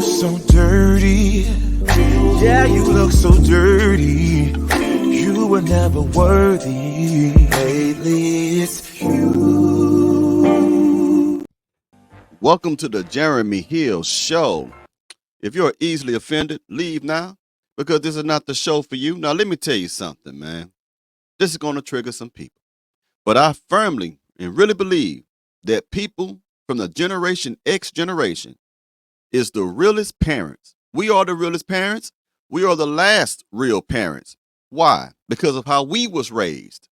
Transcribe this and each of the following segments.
so dirty. Yeah, you look so dirty. You were never worthy. Lately, it's you. Welcome to the Jeremy Hill Show. If you're easily offended, leave now, because this is not the show for you. Now, let me tell you something, man. This is going to trigger some people. But I firmly and really believe that people from the Generation X generation is the realest parents. We are the realest parents. We are the last real parents. Why? Because of how we was raised.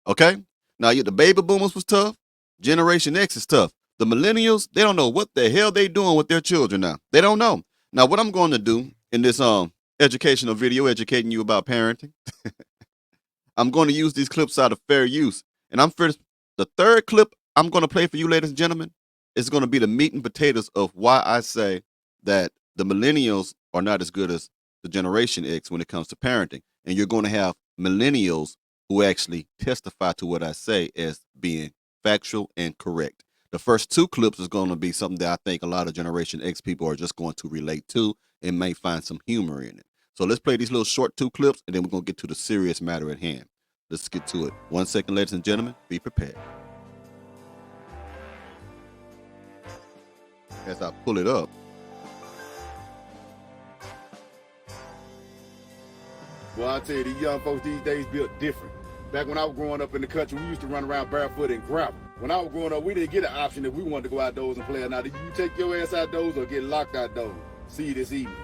Okay? Now, the baby boomers was tough. Generation X is tough. The millennials, they don't know what the hell they doing with their children now. They don't know. Now, what I'm going to do in this educational video, educating you about parenting, I'm going to use these clips out of fair use. And the third clip I'm going to play for you, ladies and gentlemen, is going to be the meat and potatoes of why I say that the millennials are not as good as the Generation X when it comes to parenting. And you're going to have millennials who actually testify to what I say as being factual and correct. The first two clips is going to be something that I think a lot of Generation X people are just going to relate to and may find some humor in it. So let's play these little short two clips, and then we're going to get to the serious matter at hand. Let's get to it. 1 second, ladies and gentlemen. Be prepared. As I pull it up. Well, I tell you, these young folks these days built different. Back when I was growing up in the country, we used to run around barefoot and gravel. When I was growing up, we didn't get an option if we wanted to go outdoors and play or not. If you take your ass outdoors or get locked outdoors. See you this evening.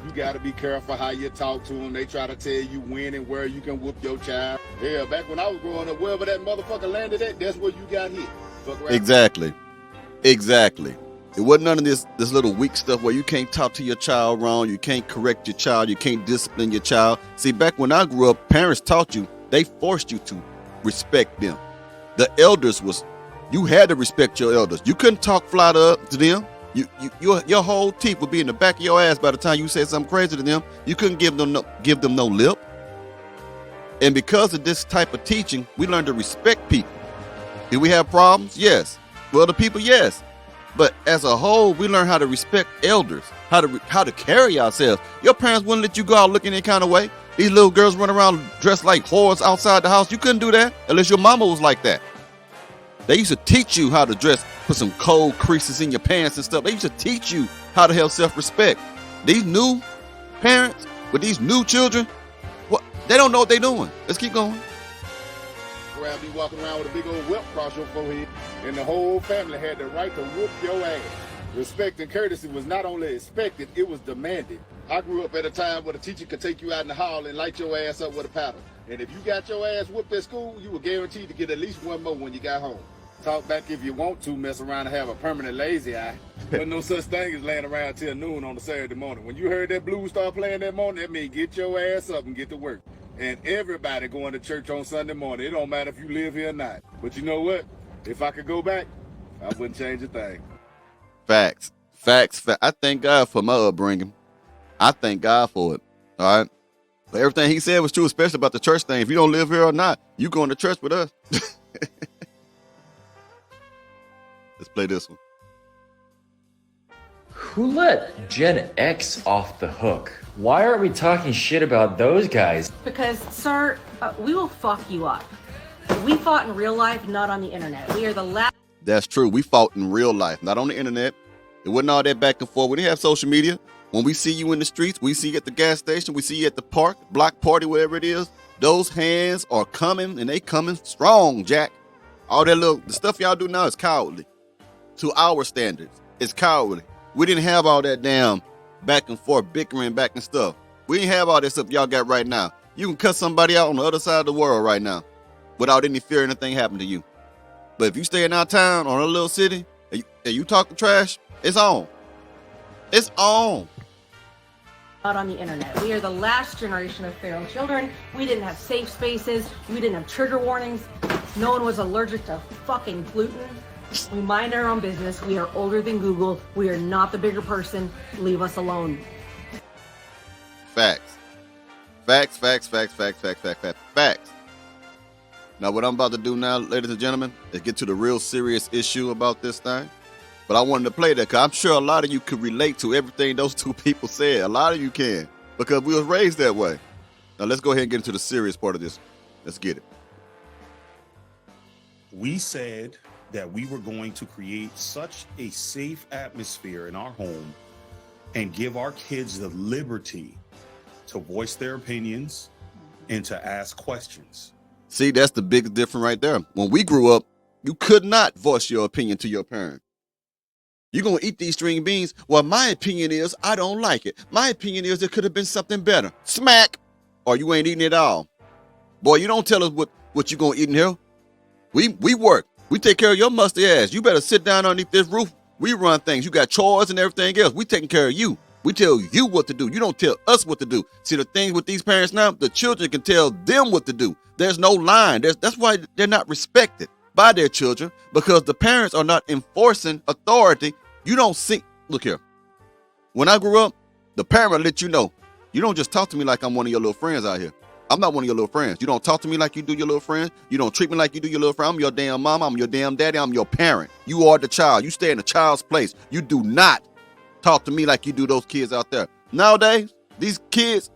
You got to be careful how you talk to them. They try to tell you when and where you can whoop your child. Hell, back when I was growing up, wherever that motherfucker landed at, that's where you got hit. Exactly. It wasn't none of this little weak stuff where you can't talk to your child wrong, you can't correct your child, you can't discipline your child. See, back when I grew up, parents taught you, they forced you to respect them. The elders you had to respect your elders. You couldn't talk fly to them. Your whole teeth would be in the back of your ass by the time you said something crazy to them. You couldn't give them no lip. And because of this type of teaching, we learned to respect people. Did we have problems? Yes. Well, the people, yes. But as a whole, we learn how to respect elders, how to carry ourselves. Your parents wouldn't let you go out looking any kind of way. These little girls run around dressed like whores outside the house. You couldn't do that unless your mama was like that. They used to teach you how to dress, put some cold creases in your pants and stuff. They used to teach you how to have self-respect. These new parents with these new children, they don't know what they're doing. Let's keep going. Be walking around with a big old whip across your forehead, and the whole family had the right to whoop your ass. Respect and courtesy was not only expected, it was demanded. I grew up at a time where the teacher could take you out in the hall and light your ass up with a paddle. And if you got your ass whooped at school, you were guaranteed to get at least one more when you got home. Talk back if you want to, mess around and have a permanent lazy eye. But no such thing as laying around till noon on a Saturday morning. When you heard that blues start playing that morning, that means get your ass up and get to work. And everybody going to church on Sunday morning. It don't matter if you live here or not. But you know what? If I could go back, I wouldn't change a thing. Facts. I thank God for my upbringing. I thank God for it. All right. But everything he said was true, especially about the church thing. If you don't live here or not, you going to church with us. Let's play this one. Who let Gen X off the hook? Why aren't we talking shit about those guys? Because, sir, we will fuck you up. We fought in real life, not on the internet. We are the last. That's true. We fought in real life, not on the internet. It wasn't all that back and forth. We didn't have social media. When we see you in the streets, we see you at the gas station, we see you at the park, block party, wherever it is. Those hands are coming, and they coming strong, Jack. All that the stuff y'all do now is cowardly. To our standards, it's cowardly. We didn't have all that damn back and forth bickering back and stuff. We didn't have all that stuff y'all got right now. You can cut somebody out on the other side of the world right now without any fear anything happened to you. But if you stay in our town or in a little city and you talking trash, it's on. It's on. Not on the internet. We are the last generation of feral children. We didn't have safe spaces. We didn't have trigger warnings. No one was allergic to fucking gluten. We mind our own business. We are older than Google. We are not the bigger person. Leave us alone. Facts. Facts. Now, what I'm about to do now, ladies and gentlemen, is get to the real serious issue about this thing. But I wanted to play that because I'm sure a lot of you could relate to everything those two people said. A lot of you can because we was raised that way. Now let's go ahead and get into the serious part of this. Let's get it. We said that we were going to create such a safe atmosphere in our home and give our kids the liberty to voice their opinions and to ask questions. See, that's the biggest difference right there. When we grew up, you could not voice your opinion to your parent. You're going to eat these string beans? Well, my opinion is I don't like it. My opinion is it could have been something better. Smack! Or you ain't eating it all. Boy, you don't tell us what you going to eat in here. We work. We take care of your musty ass. You better sit down underneath this roof. We run things. You got chores and everything else. We taking care of you. We tell you what to do. You don't tell us what to do. See, the thing with these parents now, the children can tell them what to do. There's no line. That's why they're not respected by their children, because the parents are not enforcing authority. You don't see. Look here. When I grew up, the parent will let you know, you don't just talk to me like I'm one of your little friends out here. I'm not one of your little friends. You don't talk to me like you do your little friends. You don't treat me like you do your little friend. I'm your damn mama. I'm your damn daddy. I'm your parent. You are the child. You stay in the child's place. You do not talk to me like you do those kids out there. Nowadays, these kids,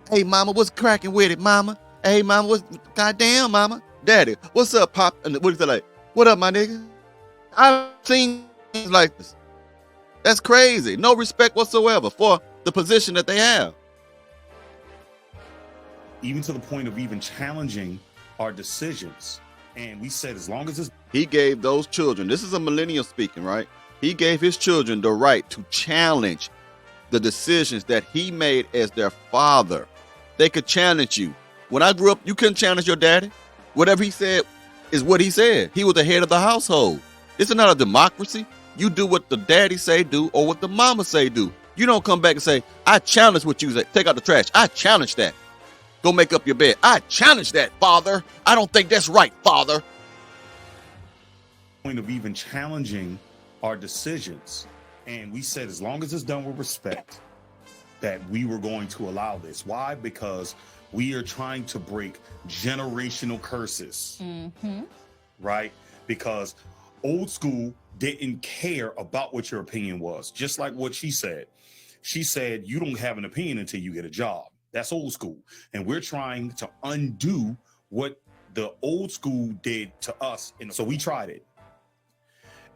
hey, mama, what's cracking with it, mama? Hey, mama, what's goddamn, mama? Daddy, what's up, pop? And what is it like? What up, my nigga? I've seen things like this. That's crazy. No respect whatsoever for the position that they have. Even to the point of even challenging our decisions. And we said, as long as it's... He gave those children, this is a millennial speaking, right? He gave his children the right to challenge the decisions that he made as their father. They could challenge you. When I grew up, you couldn't challenge your daddy. Whatever he said is what he said. He was the head of the household. This is not a democracy. You do what the daddy say do or what the mama say do. You don't come back and say, I challenge what you say. Take out the trash. I challenge that. Go make up your bed. I challenge that, father. I don't think that's right, father. Point of even challenging our decisions. And we said, as long as it's done with respect, that we were going to allow this. Why? Because we are trying to break generational curses. Right? Because old school didn't care about what your opinion was. Just like what she said. She said, you don't have an opinion until you get a job. That's old school. And we're trying to undo what the old school did to us. And so we tried it.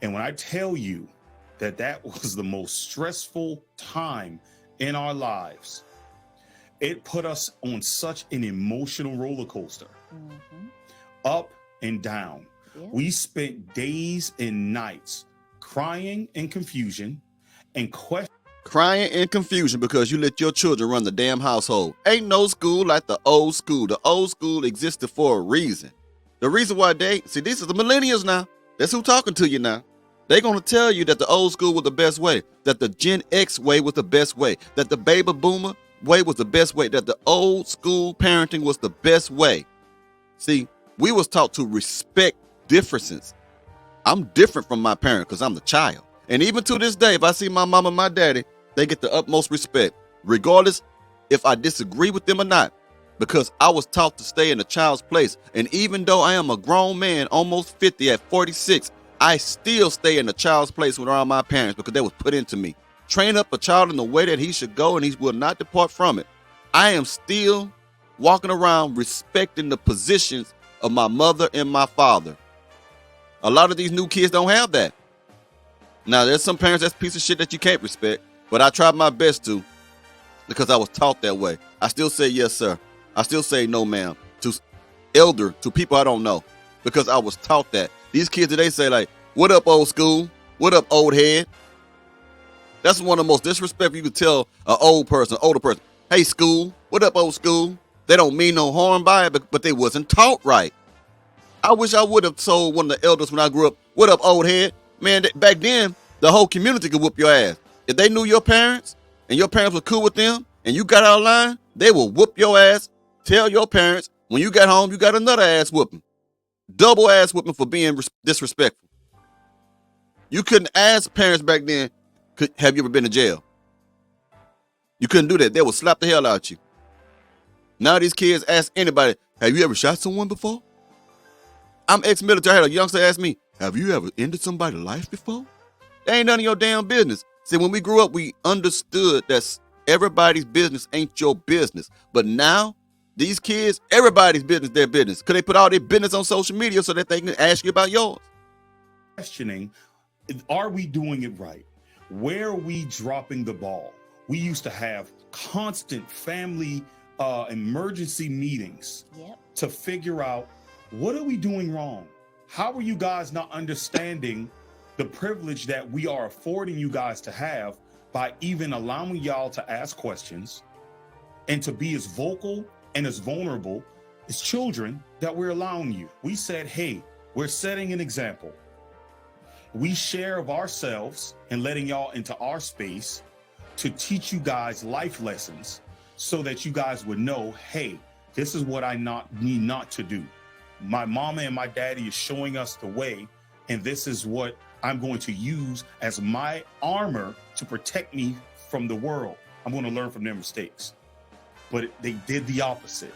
And when I tell you that that was the most stressful time in our lives, it put us on such an emotional roller coaster, up and down. Yeah. We spent days and nights crying in confusion and questioning. Crying in confusion because you let your children run the damn household. Ain't no school like the old school. The old school existed for a reason. The reason why these is the millennials now. That's who talking to you now. They're going to tell you that the old school was the best way, that the Gen X way was the best way, that the baby boomer way was the best way, that the old school parenting was the best way. See, we was taught to respect differences. I'm different from my parent because I'm the child. And even to this day, if I see my mom and my daddy, they get the utmost respect, regardless if I disagree with them or not, because I was taught to stay in a child's place. And even though I am a grown man, almost 50 at 46, I still stay in a child's place when around my parents because they was put into me. Train up a child in the way that he should go and he will not depart from it. I am still walking around respecting the positions of my mother and my father. A lot of these new kids don't have that. Now, there's some parents that's a piece of shit that you can't respect, but I tried my best to because I was taught that way. I still say yes, sir. I still say no, ma'am, to people I don't know because I was taught that. These kids today say like, what up, old school? What up, old head? That's one of the most disrespectful you could tell an older person. Hey, school. What up, old school? They don't mean no harm by it, but they wasn't taught right. I wish I would have told one of the elders when I grew up, what up, old head? Man, back then, the whole community could whoop your ass. If they knew your parents and your parents were cool with them and you got out of line, they will whoop your ass. Tell your parents when you got home, you got another ass whooping. Double ass whooping for being disrespectful. You couldn't ask parents back then, have you ever been to jail? You couldn't do that. They would slap the hell out of you. Now these kids ask anybody, have you ever shot someone before? I'm ex-military. I had a youngster ask me, have you ever ended somebody's life before? That ain't none of your damn business. See, when we grew up, we understood that everybody's business ain't your business. But now, these kids, everybody's business their business. Because they put all their business on social media so that they can ask you about yours. Questioning, are we doing it right? Where are we dropping the ball? We used to have constant family emergency meetings to figure out, what are we doing wrong? How are you guys not understanding the privilege that we are affording you guys to have by even allowing y'all to ask questions and to be as vocal and as vulnerable as children that we're allowing you? We said, hey, we're setting an example. We share of ourselves and letting y'all into our space to teach you guys life lessons so that you guys would know, hey, this is what I need not to do. My mama and my daddy is showing us the way, and this is what I'm going to use as my armor to protect me from the world. I'm going to learn from their mistakes. But they did the opposite.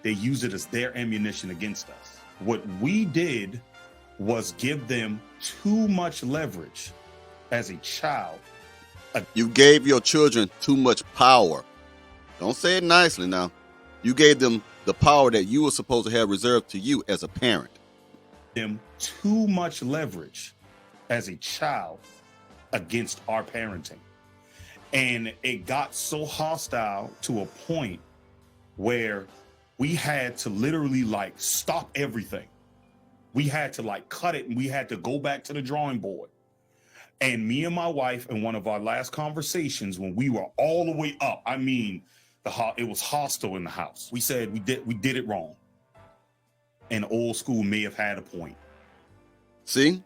They used it as their ammunition against us. What we did was give them too much leverage as a child. You gave your children too much power. Don't say it nicely now. You gave them the power that you were supposed to have reserved to you as a parent. Them too much leverage as a child against our parenting. And it got so hostile to a point where we had to literally like stop everything. We had to like cut it, and we had to go back to the drawing board. And me and my wife, in one of our last conversations, when we were all the way up, I mean, it was hostile in the house. We said we did it wrong. And old school may have had a point. See?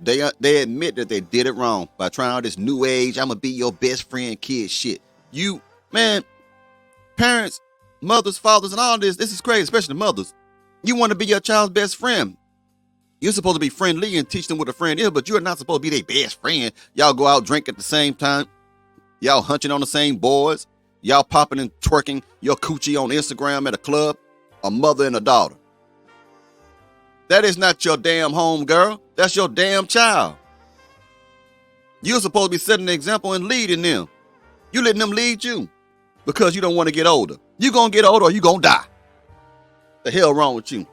They admit that they did it wrong by trying all this new age, I'm gonna be your best friend kid shit. You, man, parents, mothers, fathers, and all this is crazy, especially mothers. You want to be your child's best friend. You're supposed to be friendly and teach them what a friend is, but you're not supposed to be their best friend. Y'all go out, drink at the same time. Y'all hunching on the same boards. Y'all popping and twerking your coochie on Instagram at a club. A mother and a daughter. That is not your damn home, girl. That's your damn child. You're supposed to be setting the example and leading them. You letting them lead you because you don't want to get older. You gonna get older or you gonna die. The hell wrong with you?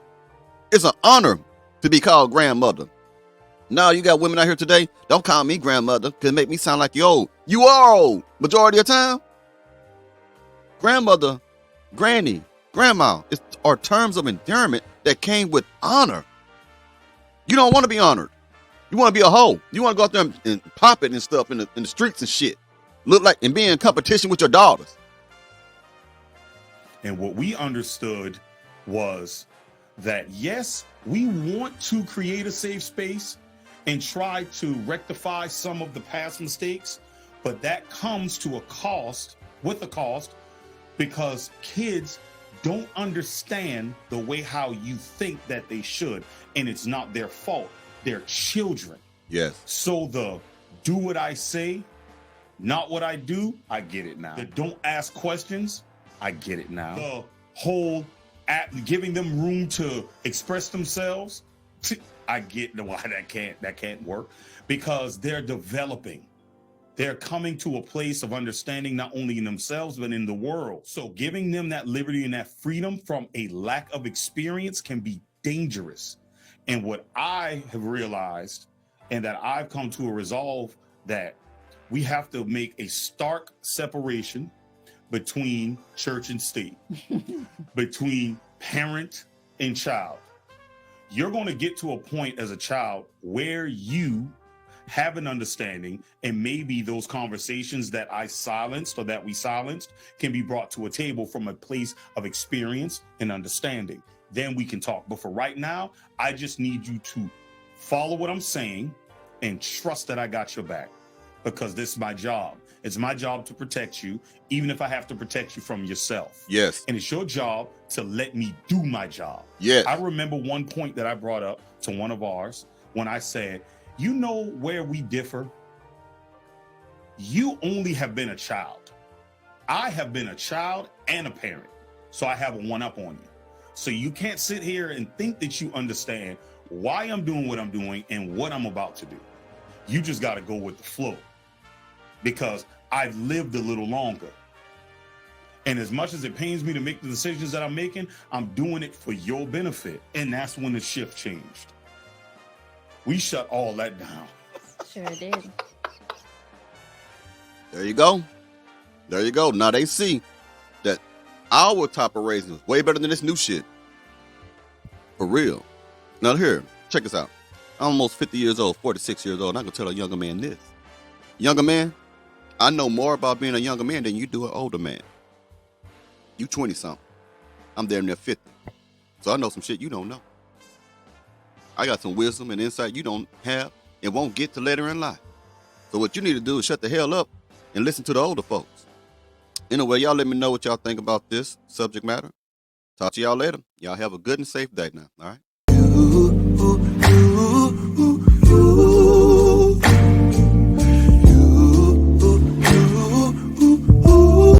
It's an honor to be called grandmother. Now you got women out here today, don't call me grandmother because it make me sound like you're old. You are old majority of the time. Grandmother, granny, grandma are terms of endearment that came with honor. You don't want to be honored. You want to be a hoe. You want to go out there and pop it and stuff in the streets and shit. Look like and be in competition with your daughters. And what we understood was that, yes, we want to create a safe space and try to rectify some of the past mistakes, but that comes to a cost, because kids don't understand the way how you think that they should, and it's not their fault. They're children. Yes. So the do what I say, not what I do, I get it now. The don't ask questions, I get it now. The whole giving them room to express themselves, I get why that can't work, because they're developing. They're coming to a place of understanding not only in themselves, but in the world. So giving them that liberty and that freedom from a lack of experience can be dangerous. And what I have realized, and that I've come to a resolve, that we have to make a stark separation between church and state, between parent and child. You're going to get to a point as a child where you have an understanding, and maybe those conversations that I silenced or that we silenced can be brought to a table from a place of experience and understanding. Then we can talk. But for right now, I just need you to follow what I'm saying and trust that I got your back, because this is my job. It's my job to protect you, even if I have to protect you from yourself. Yes. And it's your job to let me do my job. Yes. I remember one point that I brought up to one of ours when I said, you know where we differ? You only have been a child. I have been a child and a parent. So I have a one-up on you. So you can't sit here and think that you understand why I'm doing what I'm doing and what I'm about to do. You just got to go with the flow, because I've lived a little longer. And as much as it pains me to make the decisions that I'm making, I'm doing it for your benefit. And that's when the shift changed. We shut all that down. Sure did. There you go. There you go. Now they see that our top of raising is way better than this new shit. For real. Now here, check this out. I'm almost 50 years old, 46 years old, and I can tell a younger man this. Younger man, I know more about being a younger man than you do an older man. You 20-something. I'm damn near 50. So I know some shit you don't know. I got some wisdom and insight you don't have and won't get to later in life. So what you need to do is shut the hell up and listen to the older folks. Anyway, y'all let me know what y'all think about this subject matter. Talk to y'all later. Y'all have a good and safe day now, all right?